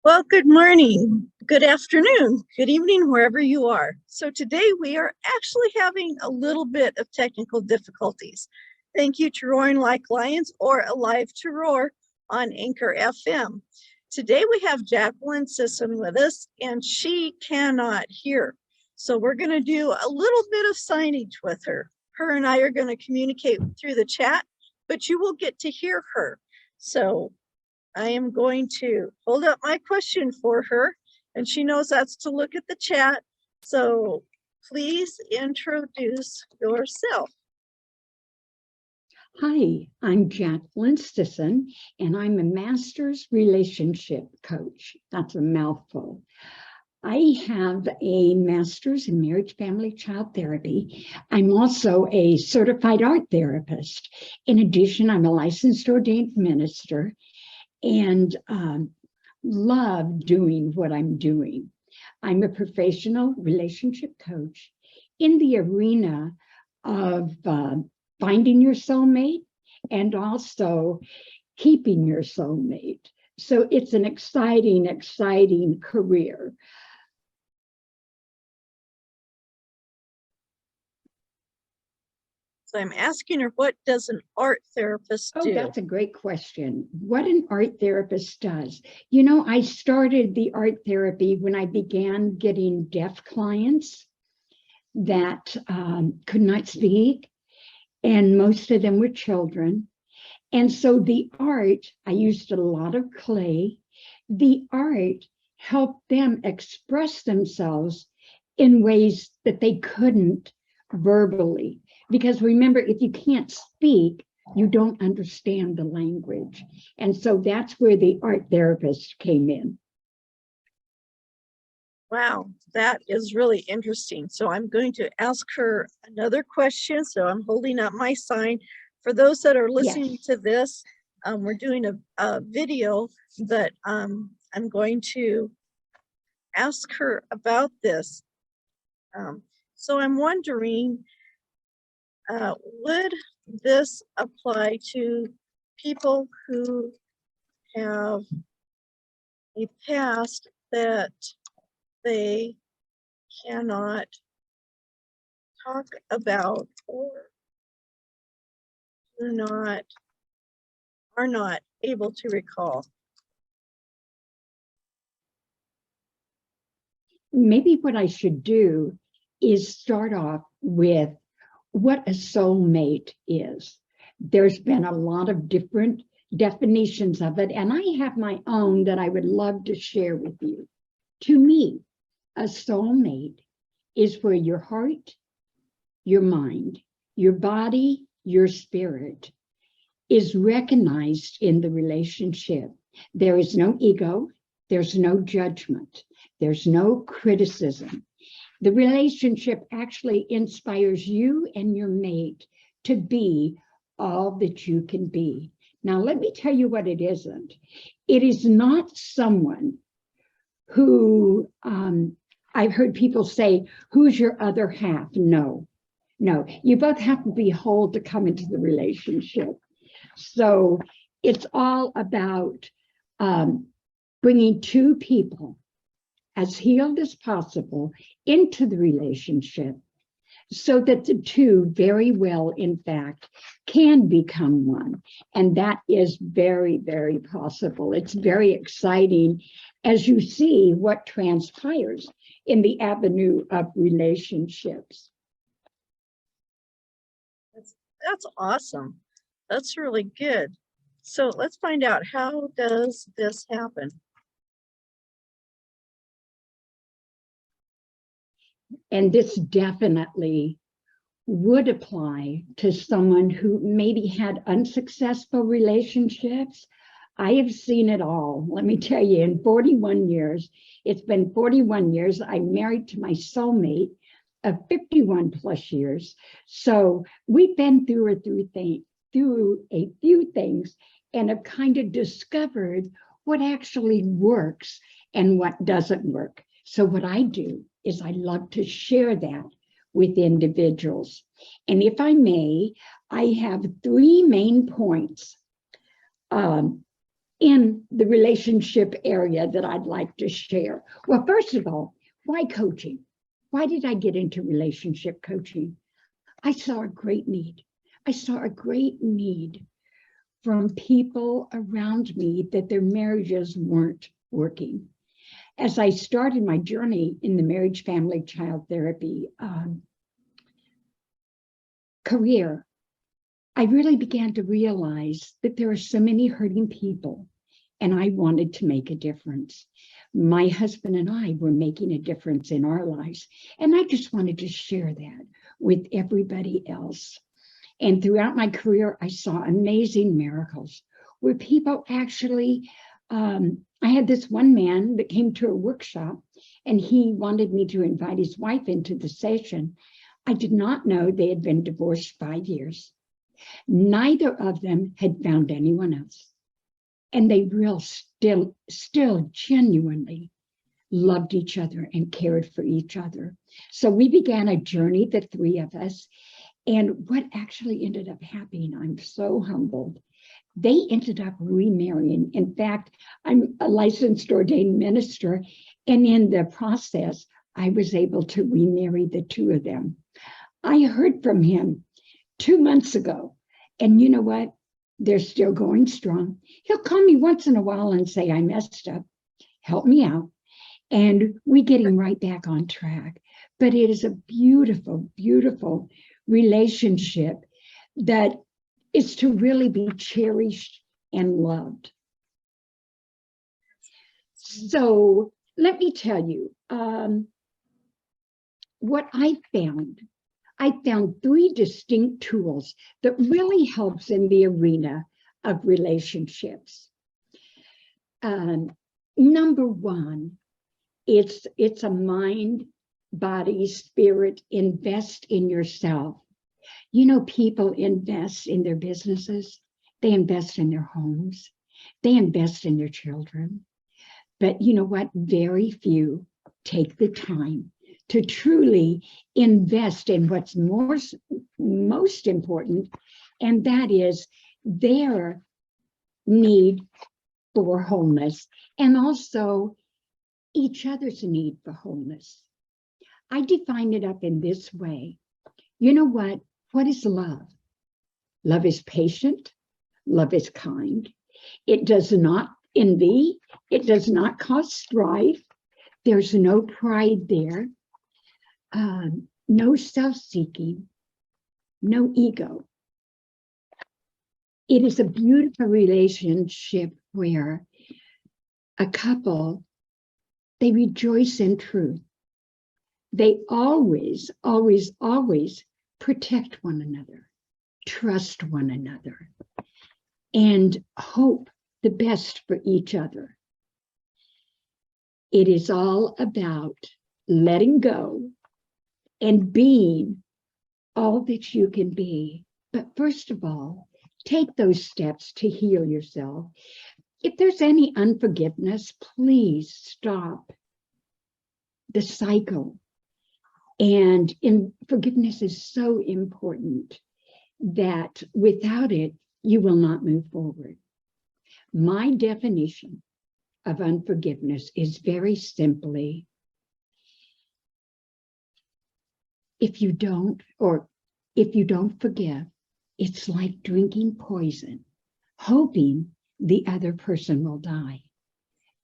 Well, good morning, good afternoon, good evening, wherever you are. So today we are actually having a little bit of technical difficulties. Thank you to Roaring Like Lions or Alive to Roar on Anchor FM. Today we have Jacqueline Sisson with us and she cannot hear. So we're going to do a little bit of signage with her. Her and I are going to communicate through the chat, but you will get to hear her. So I am going to hold up my question for her, and she knows that's to look at the chat. So please introduce yourself. Hi, I'm Jacqueline Sisson, and I'm a master's relationship coach. That's a mouthful. I have a master's in marriage, family, child therapy. I'm also a certified art therapist. In addition, I'm a licensed ordained minister and love doing what I'm doing. I'm a professional relationship coach in the arena of finding your soulmate and also keeping your soulmate. So it's an exciting, exciting career. So I'm asking her, what does an art therapist do? Oh, that's a great question. What an art therapist does. You know, I started the art therapy when I began getting deaf clients that could not speak, and most of them were children. And so the art, I used a lot of clay. The art helped them express themselves in ways that they couldn't verbally. Because remember, if you can't speak, you don't understand the language. And so that's where the art therapist came in. Wow, that is really interesting. So I'm going to ask her another question. So I'm holding up my sign. For those that are listening to this, we're doing a video, but I'm going to ask her about this. So I'm wondering, would this apply to people who have a past that they cannot talk about or are not able to recall? Maybe what I should do is start off with what a soulmate is. There's been a lot of different definitions of it, and I have my own that I would love to share with you. To me, a soulmate is where your heart, your mind, your body, your spirit is recognized in the relationship. There is no ego, there's no judgment, there's no criticism. The relationship actually inspires you and your mate to be all that you can be. Now, let me tell you what it isn't. It is not someone who, I've heard people say, who's your other half? No, you both have to be whole to come into the relationship. So it's all about bringing two people as healed as possible into the relationship so that the two very well, in fact, can become one. And that is very, very possible. It's very exciting as you see what transpires in the avenue of relationships. That's awesome. That's really good. So let's find out, how does this happen? And this definitely would apply to someone who maybe had unsuccessful relationships. I have seen it all. Let me tell you, in 41 years, it's been 41 years. I'm married to my soulmate of 51 plus years. So we've been through a few things and have kind of discovered what actually works and what doesn't work. So what I do is I love to share that with individuals. And if I may, I have three main points in the relationship area that I'd like to share. Well, first of all, why coaching? Why did I get into relationship coaching? I saw a great need. I saw a great need from people around me that their marriages weren't working. As I started my journey in the marriage, family, child therapy career, I really began to realize that there are so many hurting people, and I wanted to make a difference. My husband and I were making a difference in our lives, and I just wanted to share that with everybody else. And throughout my career, I saw amazing miracles where people actually, I had this one man that came to a workshop, and he wanted me to invite his wife into the session. I did not know they had been divorced 5 years. Neither of them had found anyone else. And they still genuinely loved each other and cared for each other. So we began a journey, the three of us. And what actually ended up happening, I'm so humbled. They ended up remarrying. In fact, I'm a licensed ordained minister. And in the process, I was able to remarry the two of them. I heard from him 2 months ago. And you know what? They're still going strong. He'll call me once in a while and say, I messed up, help me out. And we're getting right back on track. But it is a beautiful, beautiful relationship that is to really be cherished and loved. So let me tell you what I found. I found 3 distinct tools that really helps in the arena of relationships. Number 1, it's a mind, body, spirit, invest in yourself. You know, people invest in their businesses, they invest in their homes, they invest in their children. But you know what? Very few take the time to truly invest in what's most important, and that is their need for wholeness and also each other's need for wholeness. I define it up in this way. You know what? What is love? Love is patient. Love is kind. It does not envy. It does not cause strife. There's no pride there. No self-seeking, no ego. It is a beautiful relationship where a couple, they rejoice in truth. They always, always, always protect one another, trust one another, and hope the best for each other. It is all about letting go and being all that you can be. But first of all, take those steps to heal yourself. If there's any unforgiveness, please stop the cycle. And forgiveness is so important that without it, you will not move forward. My definition of unforgiveness is very simply, if you don't forgive, it's like drinking poison, hoping the other person will die.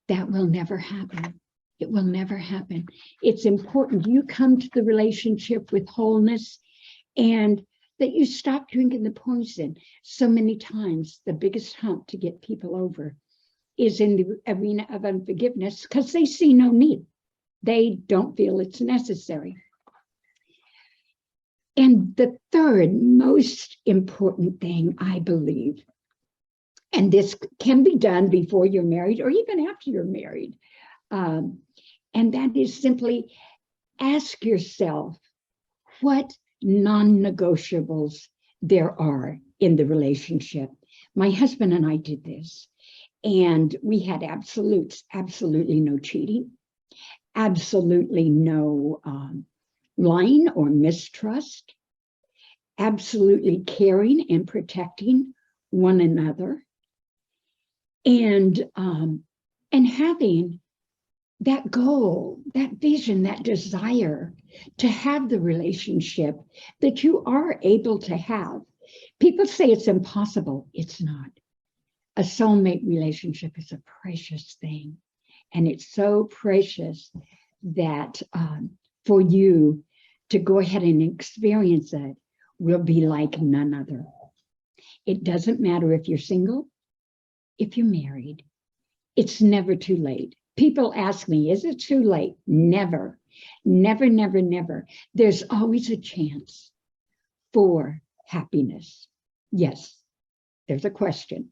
That will never happen. It will never happen. It's important you come to the relationship with wholeness and that you stop drinking the poison. So many times, the biggest hump to get people over is in the arena of unforgiveness because they see no need. They don't feel it's necessary. And the third most important thing, I believe, and this can be done before you're married or even after you're married, and that is simply ask yourself what non-negotiables there are in the relationship. My husband and I did this, and we had absolutely no cheating, absolutely no lying or mistrust, absolutely caring and protecting one another. and having that goal, that vision, that desire to have the relationship that you are able to have. People say it's impossible. It's not. A soulmate relationship is a precious thing. And it's so precious that for you to go ahead and experience it will be like none other. It doesn't matter if you're single, if you're married. It's never too late. People ask me, is it too late? Never, never, never, never. There's always a chance for happiness. Yes, there's a question.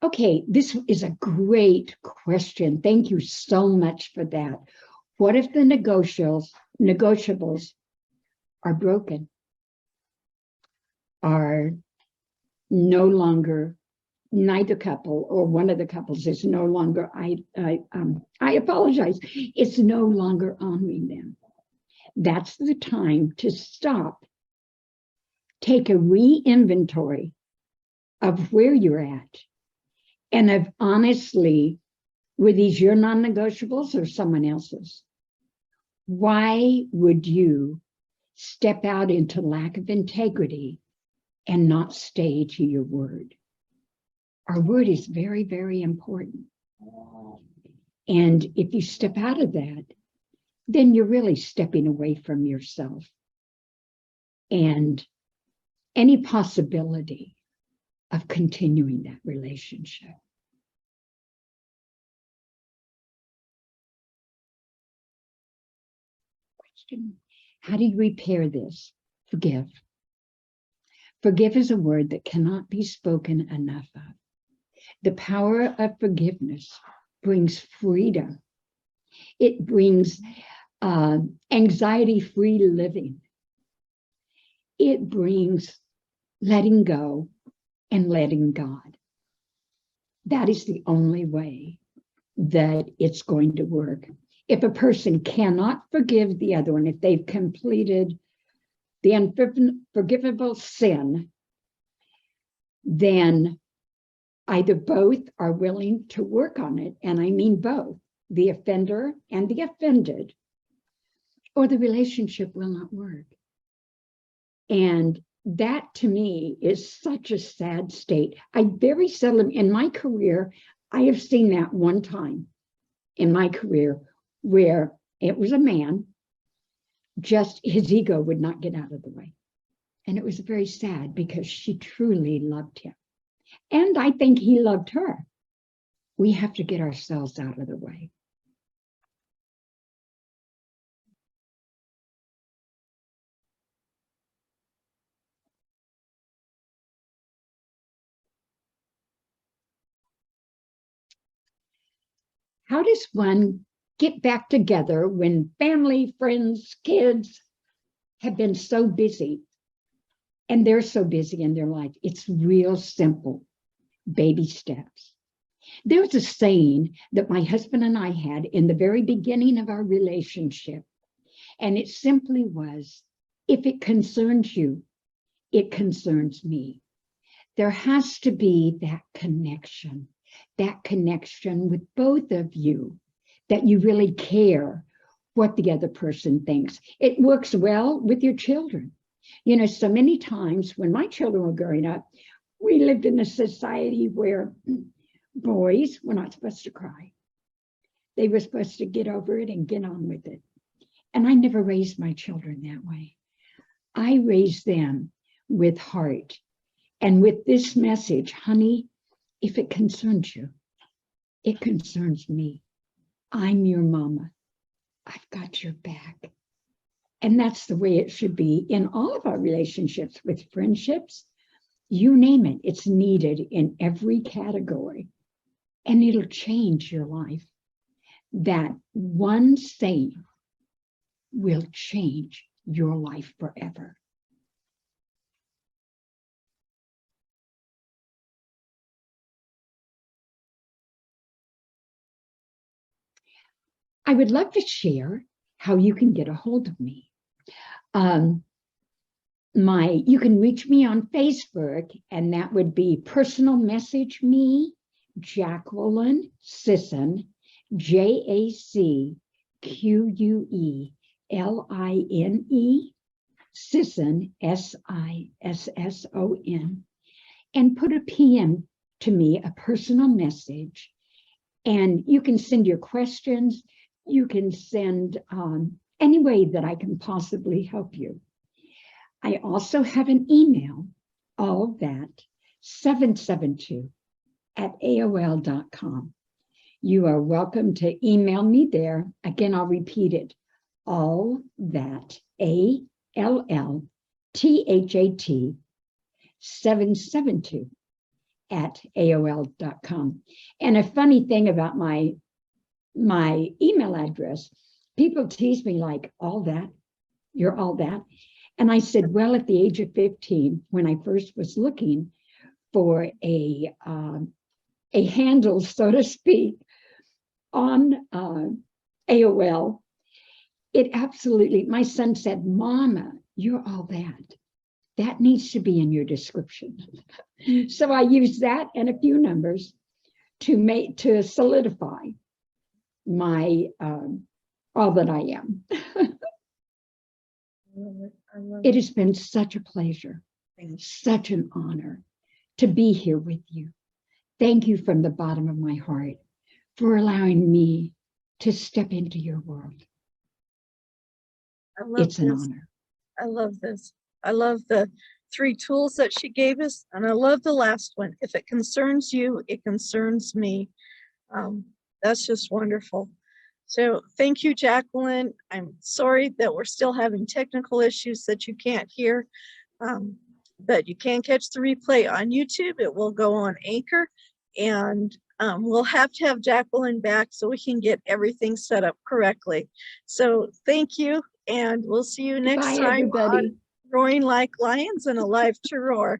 Okay, this is a great question. Thank you so much for that. What if the negotiables are broken, are no longer, neither couple or one of the couples is no longer, I apologize, it's no longer honoring them? That's the time to stop, take a re-inventory of where you're at, and of honestly, were these your non-negotiables or someone else's? Why would you step out into lack of integrity and not stay to your word? Our word is very, very important. And if you step out of that, then you're really stepping away from yourself and any possibility of continuing that relationship. Question: how do you repair this? Forgive. Forgive is a word that cannot be spoken enough of. The power of forgiveness brings freedom. It brings anxiety-free living. It brings letting go and letting God. That is the only way that it's going to work. If a person cannot forgive the other one, if they've completed the unforgivable sin, then either both are willing to work on it, and I mean both, the offender and the offended, or the relationship will not work. And that to me is such a sad state. I very seldom in my career, I have seen that one time in my career where it was a man, just his ego would not get out of the way. And it was very sad because she truly loved him. And I think he loved her. We have to get ourselves out of the way. How does one get back together when family, friends, kids have been so busy and they're so busy in their life? It's real simple, baby steps. There's a saying that my husband and I had in the very beginning of our relationship, and it simply was, if it concerns you, it concerns me. There has to be that connection with both of you, that you really care what the other person thinks. It works well with your children. You know, so many times when my children were growing up, we lived in a society where boys were not supposed to cry. They were supposed to get over it and get on with it. And I never raised my children that way. I raised them with heart and with this message: honey, if it concerns you, it concerns me. I'm your mama. I've got your back. And that's the way it should be in all of our relationships, with friendships, you name it, it's needed in every category. And it'll change your life. That one saying will change your life forever. I would love to share how you can get a hold of me. You can reach me on Facebook, and that would be personal message me, Jacqueline Sisson, JACQUELINE, Sisson, SISSON, and put a PM to me, a personal message. And you can send your questions. You can send any way that I can possibly help you. I also have an email, all that 772@AOL.com. You are welcome to email me there. Again, I'll repeat it. All that, ALLTHAT 772@AOL.com. And a funny thing about my email address, people tease me like, all that, you're all that. And I said, well, at the age of 15, when I first was looking for a handle, so to speak, on AOL, it absolutely, my son said, Mama, you're all that. That needs to be in your description. So I used that and a few numbers to solidify my all that I am. It has been such a pleasure, such an honor to be here with you. Thank you from the bottom of my heart for allowing me to step into your world. It's an honor. I love this. I love the 3 tools that she gave us, and I love the last one. If it concerns you, it concerns me. That's just wonderful. So thank you, Jacqueline. I'm sorry that we're still having technical issues that you can't hear, but you can catch the replay on YouTube. It will go on Anchor, and we'll have to have Jacqueline back so we can get everything set up correctly. So thank you, and we'll see you next time, everybody, on Roaring Like Lions and Alive to Roar.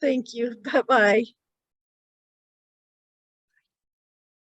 Thank you. Bye-bye.